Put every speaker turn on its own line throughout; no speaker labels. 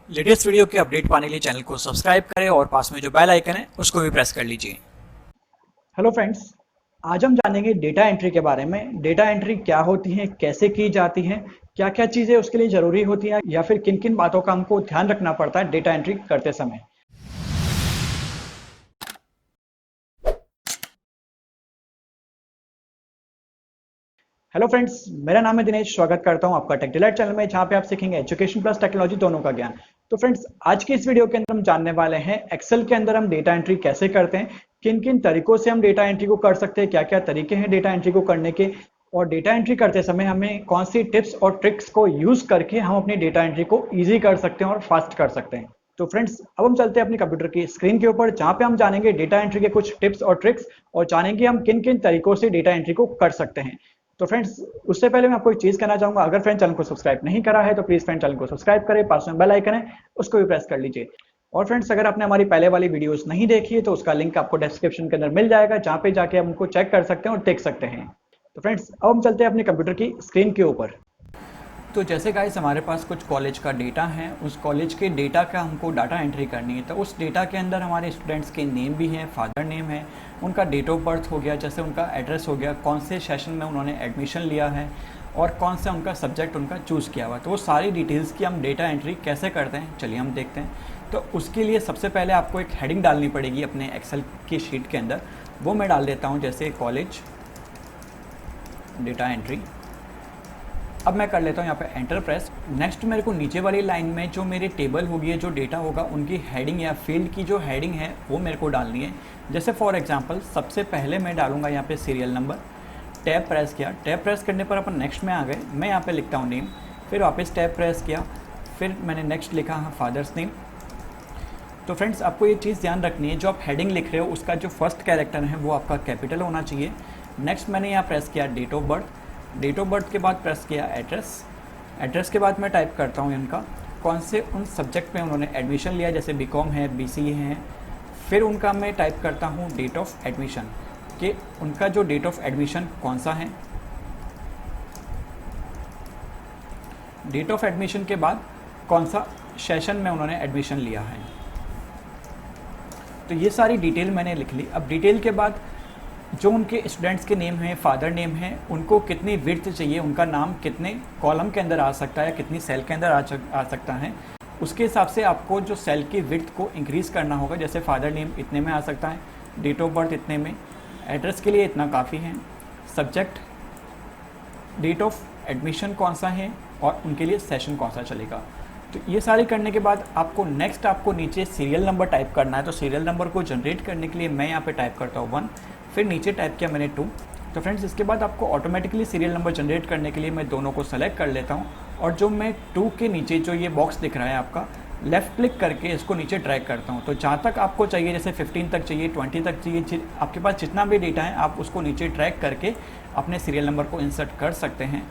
Latest video के update पाने के लिए चैनल को सब्सक्राइब करें और पास में जो बेल आइकन है उसको भी प्रेस कर लीजिए।
हेलो फ्रेंड्स, आज हम जानेंगे डेटा एंट्री के बारे में। डेटा एंट्री क्या होती है, कैसे की जाती है, क्या-क्या चीज़ें उसके लिए ज़रूरी होती हैं या फिर किन-किन बातों का हमको ध्यान रखना पड़ता है डेटा एंट्री करते समय। हेलो फ्रेंड्स, मेरा नाम है दिनेश। स्वागत करता हूं आपका टेक डिलाइट चैनल में, जहां पे आप सीखेंगे एजुकेशन प्लस टेक्नोलॉजी दोनों का ज्ञान। तो फ्रेंड्स, आज की इस वीडियो के अंदर हम जानने वाले हैं एक्सेल के अंदर हम डेटा एंट्री कैसे करते हैं, किन-किन तरीकों से हम डेटा एंट्री को कर सकते हैं, क्या-क्या तरीके हैं डेटा एंट्री को करने के, और डेटा एंट्री करते समय हमें कौन सी टिप्स और ट्रिक्स को यूज करके हम अपनी डेटा एंट्री को ईजी कर सकते हैं और फास्ट कर सकते हैं। तो फ्रेंड्स, अब हम चलते हैं अपनी कंप्यूटर की स्क्रीन के ऊपर, जहां पे हम जानेंगे डेटा एंट्री के कुछ टिप्स और ट्रिक्स और जानेंगे हम किन-किन तरीकों से डेटा एंट्री को कर सकते हैं। तो फ्रेंड्स, उससे पहले मैं आपको एक चीज कहना चाहूंगा, अगर फ्रेंड चैनल को सब्सक्राइब नहीं करा है तो प्लीज फ्रेंड चैनल को सब्सक्राइब करें, पास में बेल आइकन है उसको भी प्रेस कर लीजिए। और फ्रेंड्स, अगर आपने हमारी पहले वाली वीडियोस नहीं देखी है तो उसका लिंक आपको डिस्क्रिप्शन के अंदर मिल जाएगा, जहां पे जाके आप उनको चेक कर सकते हैं और देख सकते हैं। तो फ्रेंड्स, अब हम चलते हैं अपने कंप्यूटर की स्क्रीन के ऊपर।
तो जैसे गाइस हमारे पास कुछ कॉलेज का डेटा है, उस कॉलेज के डेटा का हमको डाटा एंट्री करनी है। तो उस डेटा के अंदर हमारे स्टूडेंट्स के नेम भी हैं, फादर नेम है, उनका डेट ऑफ बर्थ हो गया, जैसे उनका एड्रेस हो गया, कौन से सेशन में उन्होंने एडमिशन लिया है और कौन सा उनका सब्जेक्ट उनका चूज़ किया हुआ। तो वो सारी डिटेल्स की हम डेटा एंट्री कैसे करते हैं, चलिए हम देखते हैं। तो उसके लिए सबसे पहले आपको एक हेडिंग डालनी पड़ेगी अपने एक्सेल की शीट के अंदर। वो मैं डाल देता हूँ, जैसे कॉलेज डेटा एंट्री। अब मैं कर लेता हूँ यहाँ पे एंटर प्रेस। नेक्स्ट मेरे को नीचे वाली लाइन में जो मेरी टेबल होगी, जो डेटा होगा, उनकी हेडिंग या फील्ड की जो हेडिंग है वो मेरे को डालनी है। जैसे फॉर एग्जांपल सबसे पहले मैं डालूंगा यहाँ पे सीरियल नंबर। टैब प्रेस किया, टैब प्रेस करने पर अपन नेक्स्ट में आ गए। मैं यहाँ पे लिखता हूँ नेम, फिर वापस टैब प्रेस किया, फिर मैंने नेक्स्ट लिखा फादर्स नेम। तो फ्रेंड्स, आपको ये चीज़ ध्यान रखनी है, जो आप हेडिंग लिख रहे हो उसका जो फर्स्ट कैरेक्टर है वो आपका कैपिटल होना चाहिए। नेक्स्ट मैंने यहाँ प्रेस किया date of birth. Date of birth के बाद प्रेस किया एड्रेस। एड्रेस के बाद मैं टाइप करता हूँ इनका कौन से उन सब्जेक्ट में उन्होंने एडमिशन लिया, जैसे बीकॉम है, बीसीए है। फिर उनका मैं टाइप करता हूँ डेट ऑफ एडमिशन, कि उनका जो डेट ऑफ एडमिशन कौन सा है। डेट ऑफ एडमिशन के बाद कौन सा सेशन में उन्होंने एडमिशन लिया है। तो ये सारी डिटेल मैंने लिख ली। अब डिटेल के बाद जो उनके स्टूडेंट्स के नेम हैं, फादर नेम है, उनको कितनी विड्थ चाहिए, उनका नाम कितने कॉलम के अंदर आ सकता है, कितनी सेल के अंदर आ सकता है, उसके हिसाब से आपको जो सेल की विड्थ को इंक्रीज़ करना होगा। जैसे फादर नेम इतने में आ सकता है, डेट ऑफ बर्थ इतने में, एड्रेस के लिए इतना काफ़ी है, सब्जेक्ट, डेट ऑफ एडमिशन कौन सा है और उनके लिए सेशन कौन सा चलेगा। तो ये सारी करने के बाद आपको नेक्स्ट आपको नीचे सीरियल नंबर टाइप करना है। तो सीरियल नंबर को जनरेट करने के लिए मैं यहाँ पे टाइप करता हूँ 1, फिर नीचे टाइप किया मैंने 2। तो फ्रेंड्स, इसके बाद आपको ऑटोमेटिकली सीरियल नंबर जनरेट करने के लिए मैं दोनों को सेलेक्ट कर लेता हूँ, और जो मैं 2 के नीचे जो ये बॉक्स दिख रहा है आपका, लेफ़्ट क्लिक करके इसको नीचे ड्रैग करता हूँ। तो जहाँ तक आपको चाहिए, जैसे 15 तक चाहिए, 20 तक चाहिए, आपके पास जितना भी डेटा है आप उसको नीचे ड्रैग करके अपने सीरियल नंबर को इंसर्ट कर सकते हैं।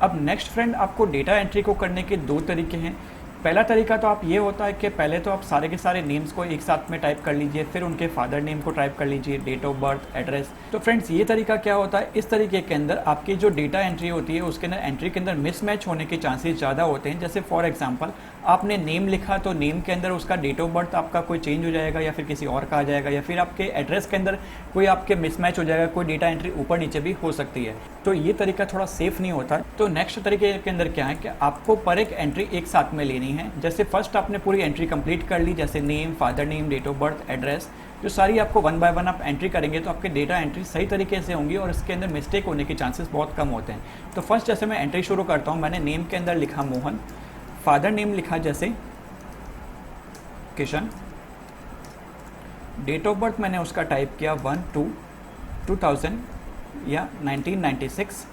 अब नेक्स्ट फ्रेंड, आपको डेटा एंट्री को करने के 2 तरीके हैं। पहला तरीका तो आप ये होता है कि पहले तो आप सारे के सारे नेम्स को एक साथ में टाइप कर लीजिए, फिर उनके फादर नेम को टाइप कर लीजिए, डेट ऑफ बर्थ, एड्रेस। तो फ्रेंड्स, ये तरीका क्या होता है, इस तरीके के अंदर आपकी जो डेटा एंट्री होती है उसके अंदर एंट्री के अंदर मिसमैच होने के चांसेस ज़्यादा होते हैं। जैसे फॉर एग्जांपल आपने नेम लिखा तो नेम के अंदर उसका डेट ऑफ बर्थ आपका कोई चेंज हो जाएगा, या फिर किसी और का आ जाएगा, या फिर आपके एड्रेस के अंदर कोई आपके मिसमैच हो जाएगा, कोई डेटा एंट्री ऊपर नीचे भी हो सकती है। तो ये तरीका थोड़ा सेफ नहीं होता। तो नेक्स्ट तरीके के अंदर क्या है कि आपको पर एक एंट्री एक साथ में लेनी है। जैसे फर्स्ट आपने पूरी एंट्री कंप्लीट कर ली, जैसे name, father name, date of birth, address, जो सारी आपको 1 बाय 1 आप एंट्री करेंगे तो आपके डेटा एंट्री सही तरीके से होंगी और इसके अंदर मिस्टेक होने के चांसेस बहुत कम होते हैं। तो फर्स्ट जैसे मैं एंट्री शुरू करता हूँ, मैंने नेम के अंदर लिखा मोहन, फादर नेम लिखा जैसे किशन, डेट ऑफ बर्थ मैंने उसका टाइप किया 1/2/2000 या 1996।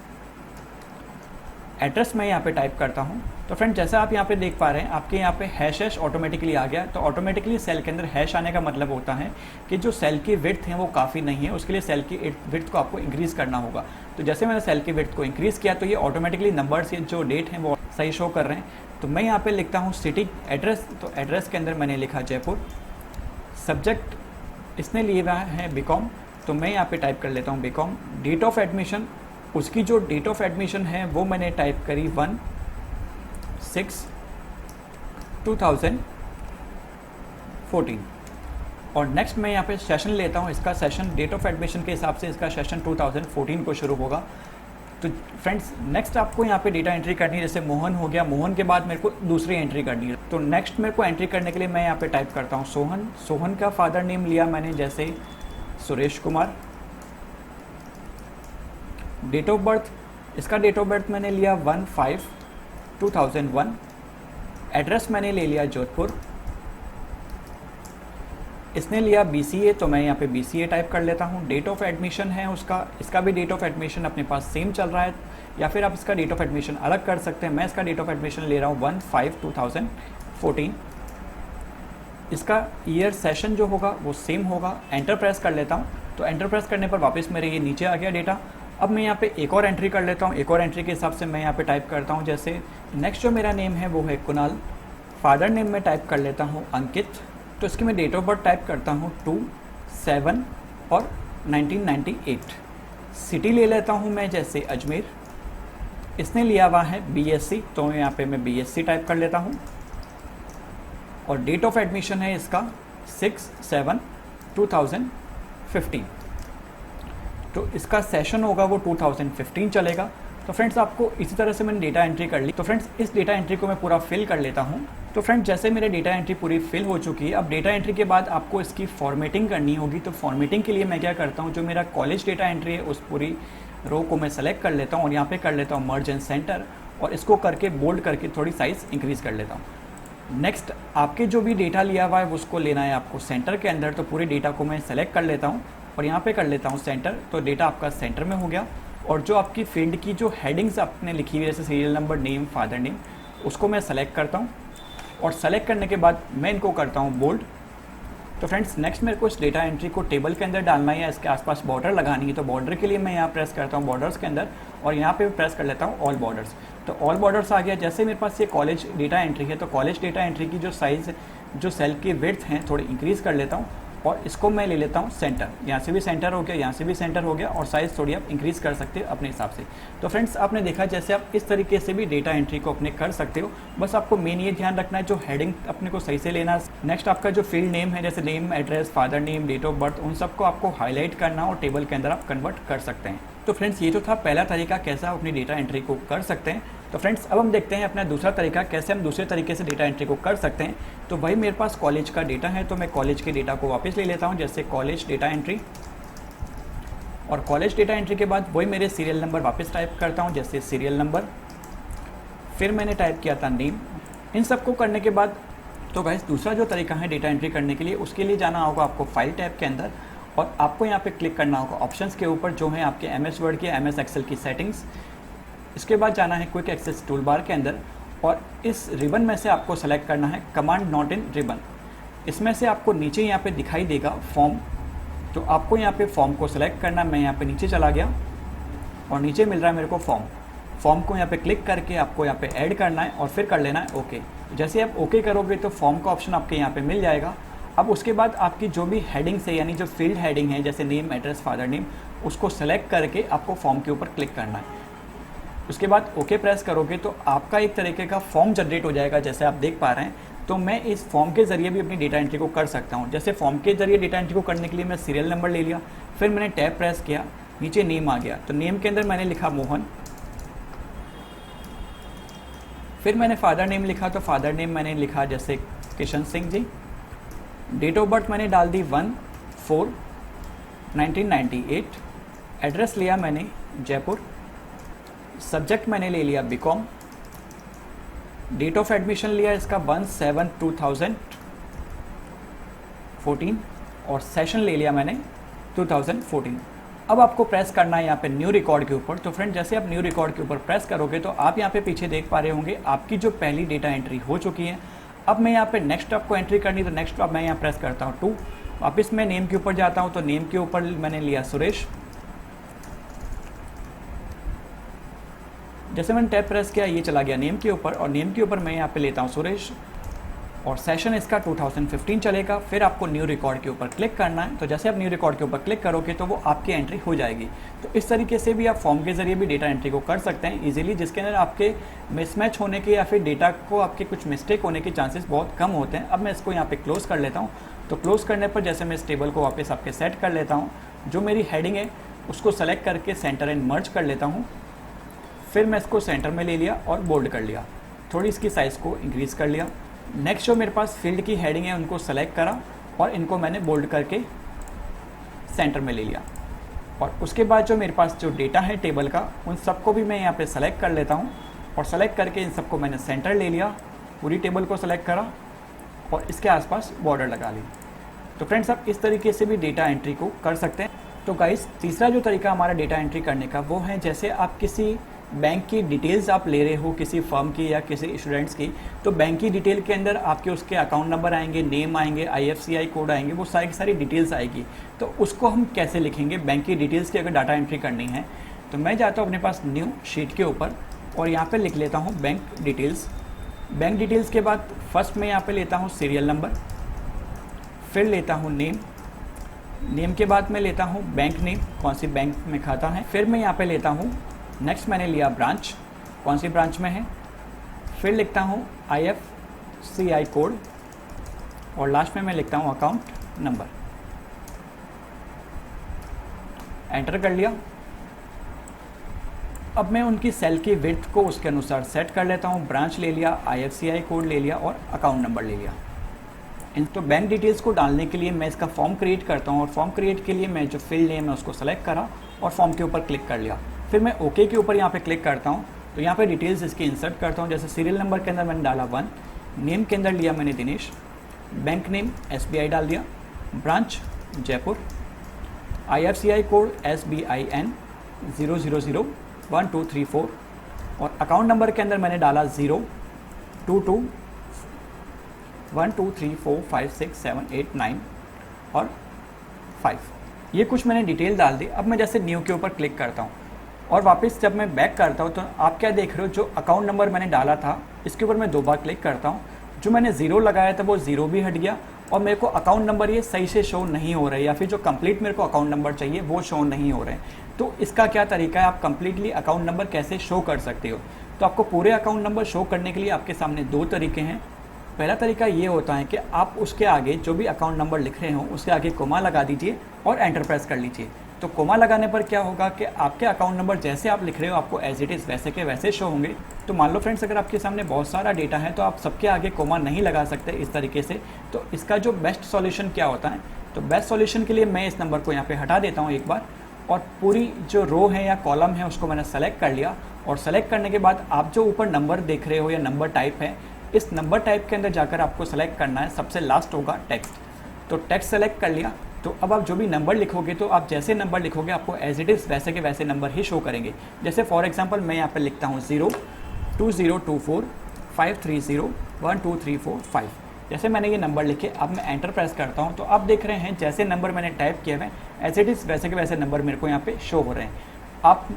एड्रेस मैं यहाँ पे टाइप करता हूँ। तो फ्रेंड, जैसा आप यहाँ पे देख पा रहे हैं, आपके यहाँ पे हैश ऑटोमेटिकली आ गया। तो ऑटोमेटिकली सेल के अंदर हैश आने का मतलब होता है कि जो सेल की विड्थ है वो काफ़ी नहीं है, उसके लिए सेल की विड्थ को आपको इंक्रीज़ करना होगा। तो जैसे मैंने सेल की विड्थ को इंक्रीज़ किया तो ये ऑटोमेटिकली नंबर्स, ये जो डेट हैं वो सही शो कर रहे हैं। तो मैं यहाँ पे लिखता हूँ सिटी, एड्रेस। तो एड्रेस के अंदर मैंने लिखा जयपुर। सब्जेक्ट इसने लिए हुआ है बीकॉम, तो मैं यहाँ पे टाइप कर लेता हूँ बीकॉम। डेट ऑफ एडमिशन, उसकी जो डेट ऑफ एडमिशन है वो मैंने टाइप करी 1/6 2014। और नेक्स्ट मैं यहाँ पे सेशन लेता हूँ, इसका सेशन डेट ऑफ एडमिशन के हिसाब से इसका सेशन 2014 को शुरू होगा। तो फ्रेंड्स नेक्स्ट आपको यहाँ पे डेटा एंट्री करनी है, जैसे मोहन हो गया, मोहन के बाद मेरे को दूसरी एंट्री करनी है। तो नेक्स्ट मेरे को एंट्री करने के लिए मैं यहाँ पे टाइप करता हूँ सोहन। सोहन का फादर नेम लिया मैंने जैसे Suresh Kumar. Date of birth, इसका डेट ऑफ बर्थ मैंने लिया 1/5/2001। एड्रेस मैंने ले लिया जोधपुर। इसने लिया BCA, तो मैं यहाँ पे BCA टाइप कर लेता हूँ। डेट ऑफ एडमिशन है उसका, इसका भी डेट ऑफ एडमिशन अपने पास सेम चल रहा है, या फिर आप इसका डेट ऑफ एडमिशन अलग कर सकते हैं। मैं इसका डेट ऑफ एडमिशन ले रहा हूँ 1/5/2014। इसका ईयर सेशन जो होगा वो सेम होगा। एंटर प्रेस कर लेता हूँ, तो एंटर प्रेस करने पर वापस मेरे ये नीचे आ गया डेटा। अब मैं यहाँ पे एक और एंट्री कर लेता हूँ। एक और एंट्री के हिसाब से मैं यहाँ पे टाइप करता हूँ, जैसे नेक्स्ट जो मेरा नेम है वो है कुणाल। फादर नेम में टाइप कर लेता हूँ अंकित। तो इसकी मैं डेट ऑफ बर्थ टाइप करता हूँ 2/7 और 1998। सिटी ले लेता हूँ मैं जैसे अजमेर। इसने लिया हुआ है BSc, तो यहाँ पे मैं BSc टाइप कर लेता हूँ। और डेट ऑफ एडमिशन है इसका 6/7/2015। तो इसका सेशन होगा वो 2015 चलेगा। तो फ्रेंड्स आपको इसी तरह से मैंने डेटा एंट्री कर ली। तो फ्रेंड्स इस डेटा एंट्री को मैं पूरा फिल कर लेता हूँ। तो फ्रेंड्स जैसे मेरे डेटा एंट्री पूरी फिल हो चुकी है, अब डेटा एंट्री के बाद आपको इसकी फॉर्मेटिंग करनी होगी। तो फॉर्मेटिंग के लिए मैं क्या करता हूँ, जो मेरा कॉलेज डेटा एंट्री है उस पूरी रो को मैं सेलेक्ट कर लेता हूँ और यहाँ पे कर लेता हूँ मर्ज एंड सेंटर, और इसको करके बोल्ड करके थोड़ी साइज़ इंक्रीज़ कर लेता हूँ। नेक्स्ट आपके जो भी डेटा लिया हुआ है उसको लेना है आपको सेंटर के अंदर। तो पूरे डेटा को मैं सेलेक्ट कर लेता हूँ और यहाँ पे कर लेता हूँ सेंटर। तो डेटा आपका सेंटर में हो गया। और जो आपकी फील्ड की जो हेडिंग्स आपने लिखी हुई है जैसे serial number, name, father name, उसको मैं सेलेक्ट करता हूँ। और सेलेक्ट करने के बाद मैं इनको करता हूँ बोल्ड। तो फ्रेंड्स नेक्स्ट मेरे को इस डेटा एंट्री को टेबल के अंदर डालना है या इसके आसपास बॉर्डर लगानी है। तो बॉर्डर के लिए मैं यहाँ प्रेस करता हूँ बॉर्डर्स के अंदर, और यहाँ पे प्रेस कर लेता हूँ ऑल बॉर्डर्स। तो ऑल बॉर्डर्स आ गया। जैसे मेरे पास ये कॉलेज डेटा एंट्री है, तो कॉलेज डेटा एंट्री की जो साइज़, जो सेल की विड्थ हैं थोड़ी इंक्रीज़ कर लेता हूँ। और इसको मैं ले लेता हूँ सेंटर। यहाँ से भी सेंटर हो गया, यहाँ से भी सेंटर हो गया, और साइज़ थोड़ी आप इंक्रीज़ कर सकते हो अपने हिसाब से। तो फ्रेंड्स आपने देखा जैसे आप इस तरीके से भी डेटा एंट्री को अपने कर सकते हो। बस आपको मेन ये ध्यान रखना है जो हेडिंग अपने को सही से लेना। नेक्स्ट आपका जो फील्ड नेम है जैसे name, address, father name, date of birth, उन सबको आपको हाईलाइट करना और टेबल के अंदर आप कन्वर्ट कर सकते हैं। तो फ्रेंड्स ये तो था पहला तरीका कैसे आप अपनी डेटा एंट्री को कर सकते हैं। तो फ्रेंड्स अब हम देखते हैं अपना दूसरा तरीका कैसे हम दूसरे तरीके से डेटा एंट्री को कर सकते हैं। तो भाई मेरे पास कॉलेज का डेटा है, तो मैं कॉलेज के डेटा को वापस ले लेता हूं, जैसे कॉलेज डेटा एंट्री। और कॉलेज डेटा एंट्री के बाद वही मेरे सीरियल नंबर वापस टाइप करता हूं, जैसे सीरियल नंबर। फिर मैंने टाइप किया था नेम। इन सबको करने के बाद तो गाइस दूसरा जो तरीका है डेटा एंट्री करने के लिए, उसके लिए जाना होगा आपको फाइल टैब के अंदर, और आपको यहाँ पे क्लिक करना होगा ऑप्शंस के ऊपर जो है आपके MS वर्ड की, MS एक्सेल की सेटिंग्स। इसके बाद जाना है क्विक एक्सेस टूल बार के अंदर, और इस रिबन में से आपको सेलेक्ट करना है कमांड नॉट इन रिबन। इसमें से आपको नीचे यहाँ पे दिखाई देगा फॉर्म, तो आपको यहाँ पे फॉर्म को सेलेक्ट करना। मैं यहाँ पे नीचे चला गया और नीचे मिल रहा है मेरे को फॉर्म को यहाँ पे क्लिक करके आपको यहाँ पे ऐड करना है और फिर कर लेना है ओके। जैसे आप ओके करोगे तो फॉर्म का ऑप्शन आपके यहाँ पे मिल जाएगा। अब उसके बाद आपकी जो भी हेडिंग्स है, यानी जो फील्ड हेडिंग है जैसे नेम, एड्रेस, फादर नेम, उसको सेलेक्ट करके आपको फॉर्म के ऊपर क्लिक करना है। उसके बाद ओके प्रेस करोगे तो आपका एक तरीके का फॉर्म जनरेट हो जाएगा, जैसे आप देख पा रहे हैं। तो मैं इस फॉर्म के ज़रिए भी अपनी डेटा एंट्री को कर सकता हूं। जैसे फॉर्म के ज़रिए डेटा एंट्री को करने के लिए मैं सीरियल नंबर ले लिया, फिर मैंने टैब प्रेस किया, नीचे नेम आ गया, तो नेम के अंदर मैंने लिखा मोहन। फिर मैंने फादर नेम लिखा, तो फादर नेम मैंने लिखा जैसे Kishan Singh ji. Date of birth मैंने डाल दी 1/4/1998। एड्रेस लिया मैंने जयपुर। सब्जेक्ट मैंने ले लिया बीकॉम। डेट ऑफ एडमिशन लिया इसका 1/7/2014, और सेशन ले लिया मैंने 2014। अब आपको प्रेस करना है यहाँ पे न्यू रिकॉर्ड के ऊपर। तो फ्रेंड जैसे आप न्यू रिकॉर्ड के ऊपर प्रेस करोगे तो आप यहाँ पे पीछे देख पा रहे होंगे आपकी जो पहली डेटा एंट्री हो चुकी है। अब मैं यहाँ पे नेक्स्ट आपको एंट्री करनी, तो नेक्स्ट अब मैं यहाँ प्रेस करता हूँ 2। वापस मैं नेम के ऊपर जाता हूँ, तो नेम के ऊपर मैंने लिया सुरेश। जैसे मैंने टैब प्रेस किया ये चला गया नेम के ऊपर, और नेम के ऊपर मैं यहाँ पे लेता हूँ सुरेश। और सेशन इसका 2015 चलेगा। फिर आपको न्यू रिकॉर्ड के ऊपर क्लिक करना है। तो जैसे आप न्यू रिकॉर्ड के ऊपर क्लिक करोगे तो वो आपकी एंट्री हो जाएगी। तो इस तरीके से भी आप फॉर्म के ज़रिए भी डेटा एंट्री को कर सकते हैं इजीली, जिसके अंदर आपके मिसमैच होने के या फिर डेटा को आपके कुछ मिस्टेक होने के चांसेस बहुत कम होते हैं। अब मैं इसको यहाँ पे क्लोज़ कर लेता हूँ। तो क्लोज़ करने पर जैसे मैं इस टेबल को वापस आपके सेट कर लेता हूँ, जो मेरी हेडिंग है उसको सेलेक्ट करके सेंटर एंड मर्ज कर लेता हूँ। फिर मैं इसको सेंटर में ले लिया और बोल्ड कर लिया, थोड़ी इसकी साइज़ को इंक्रीज़ कर लिया। नेक्स्ट जो मेरे पास फील्ड की हेडिंग है उनको सेलेक्ट करा और इनको मैंने बोल्ड करके सेंटर में ले लिया। और उसके बाद जो मेरे पास जो डेटा है टेबल का, उन सबको भी मैं यहाँ पे सेलेक्ट कर लेता हूँ और सेलेक्ट करके इन सबको मैंने सेंटर ले लिया, पूरी टेबल को सेलेक्ट करा और इसके आसपास बॉर्डर लगा ली। तो फ्रेंड्स, आप इस तरीके से भी डेटा एंट्री को कर सकते हैं। तो गाइस, तीसरा जो तरीका हमारा डेटा एंट्री करने का वो है, जैसे आप किसी बैंक की डिटेल्स आप ले रहे हो किसी फर्म की या किसी स्टूडेंट्स की, तो बैंक की डिटेल के अंदर आपके उसके अकाउंट नंबर आएंगे, नेम आएंगे, IFCI कोड आएंगे, वो सारी की सारी डिटेल्स आएगी। तो उसको हम कैसे लिखेंगे बैंक की डिटेल्स की अगर डाटा एंट्री करनी है? तो मैं जाता हूँ अपने पास न्यू शीट के ऊपर और यहाँ पे लिख लेता हूँ बैंक डिटेल्स। बैंक डिटेल्स के बाद फर्स्ट में यहाँ पे लेता हूँ सीरियल नंबर, फिर लेता हूँ नेम, नेम के बाद मैं लेता हूँ बैंक नेम, कौन सी बैंक में खाता है, फिर मैं यहाँ पे लेता हूँ नेक्स्ट मैंने लिया ब्रांच, कौन सी ब्रांच में है, फिर लिखता हूँ IFCI कोड और लास्ट में मैं लिखता हूँ अकाउंट नंबर। एंटर कर लिया। अब मैं उनकी सेल की विड्थ को उसके अनुसार सेट कर लेता हूँ। ब्रांच ले लिया, IFCI कोड ले लिया और अकाउंट नंबर ले लिया। इन तो बैंक डिटेल्स को डालने के लिए मैं इसका फॉर्म क्रिएट करता हूँ और फॉर्म क्रिएट के लिए मैं जो फील्ड नेम है उसको सेलेक्ट करा और फॉर्म के ऊपर क्लिक कर लिया। फिर मैं ओके के ऊपर यहाँ पे क्लिक करता हूँ। तो यहाँ पे डिटेल्स इसकी इंसर्ट करता हूँ। जैसे सीरियल नंबर के अंदर मैंने डाला 1, नेम के अंदर लिया मैंने दिनेश, बैंक नेम SBI डाल दिया, branch Jaipur, IFCI code SBIN 0001234 और अकाउंट नंबर के अंदर मैंने डाला 02212345678 और 5। ये कुछ मैंने डिटेल डाल दी। अब मैं जैसे न्यू के ऊपर क्लिक करता हूँ और वापस जब मैं बैक करता हूँ तो आप क्या देख रहे हो, जो अकाउंट नंबर मैंने डाला था इसके ऊपर मैं 2 बार क्लिक करता हूँ। जो मैंने 0 लगाया था वो 0 भी हट गया और मेरे को अकाउंट नंबर ये सही से शो नहीं हो रहे, या फिर जो कंप्लीट मेरे को अकाउंट नंबर चाहिए वो शो नहीं हो रहे। तो इसका क्या तरीका है, आप कंप्लीटली अकाउंट नंबर कैसे शो कर सकते हो? तो आपको पूरे अकाउंट नंबर शो करने के लिए आपके सामने 2 तरीके हैं। पहला तरीका ये होता है कि आप उसके आगे जो भी अकाउंट नंबर लिख रहे हो उसके आगे कोमा लगा दीजिए और एंटर प्रेस कर लीजिए। तो कोमा लगाने पर क्या होगा कि आपके अकाउंट नंबर जैसे आप लिख रहे हो आपको एज इट इज़ वैसे के वैसे शो होंगे। तो मान लो फ्रेंड्स, अगर आपके सामने बहुत सारा डेटा है तो आप सबके आगे कोमा नहीं लगा सकते इस तरीके से। तो इसका जो बेस्ट सॉल्यूशन क्या होता है, तो बेस्ट सॉल्यूशन के लिए मैं इस नंबर को यहाँ पे हटा देता हूँ एक बार और पूरी जो रो है या कॉलम है उसको मैंने सेलेक्ट कर लिया। और सेलेक्ट करने के बाद आप जो ऊपर नंबर देख रहे हो या नंबर टाइप है, इस नंबर टाइप के अंदर जाकर आपको सेलेक्ट करना है, सबसे लास्ट होगा टेक्स्ट। तो टेक्स्ट सेलेक्ट कर लिया। तो अब आप जो भी नंबर लिखोगे तो आप जैसे नंबर लिखोगे आपको एज इट इज़ वैसे के वैसे नंबर ही शो करेंगे। जैसे फॉर एग्जांपल मैं यहाँ पे लिखता हूँ 0202453012345। जैसे मैंने ये नंबर लिखे, अब मैं एंटर प्रेस करता हूँ तो आप देख रहे हैं जैसे नंबर मैंने टाइप किए हुए एज इट इज़ वैसे के वैसे नंबर मेरे को यहाँ पे शो हो रहे हैं। आप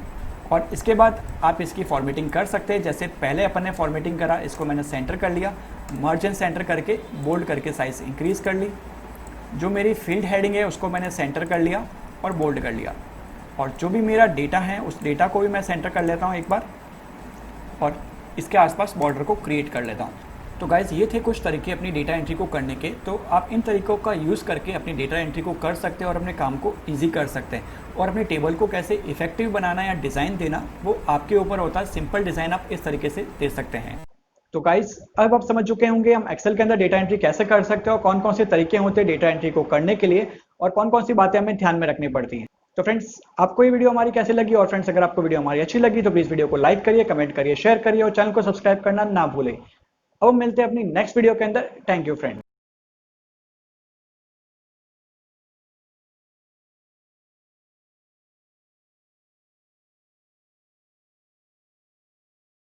और इसके बाद आप इसकी फॉर्मेटिंग कर सकते हैं। जैसे पहले अपन ने फॉर्मेटिंग करा, इसको मैंने सेंटर कर लिया, मर्ज एंड सेंटर करके बोल्ड करके साइज़ इंक्रीज़ कर ली। जो मेरी फील्ड हेडिंग है उसको मैंने सेंटर कर लिया और बोल्ड कर लिया। और जो भी मेरा डेटा है उस डेटा को भी मैं सेंटर कर लेता हूँ एक बार और इसके आसपास बॉर्डर को क्रिएट कर लेता हूँ। तो गाइज़, ये थे कुछ तरीके अपनी डेटा एंट्री को करने के। तो आप इन तरीक़ों का यूज़ करके अपनी डेटा एंट्री को कर सकते हैं और अपने काम को ईजी कर सकते हैं। और अपने टेबल को कैसे इफेक्टिव बनाना या डिज़ाइन देना वो आपके ऊपर होता है। सिंपल डिज़ाइन आप इस तरीके से दे सकते हैं।
तो गाइस, अब आप समझ चुके होंगे हम एक्सेल के अंदर डेटा एंट्री कैसे कर सकते हैं और कौन कौन से तरीके होते हैं डेटा एंट्री को करने के लिए और कौन कौन सी बातें हमें ध्यान में रखनी पड़ती हैं। तो फ्रेंड्स, आपको ये वीडियो हमारी कैसे लगी? और फ्रेंड्स, अगर आपको वीडियो हमारी अच्छी लगी तो प्लीज़ वीडियो को लाइक करिए, कमेंट करिए, शेयर करिए और चैनल को सब्सक्राइब करना ना भूलें। अब मिलते हैं अपनी नेक्स्ट वीडियो के अंदर। Thank you friends.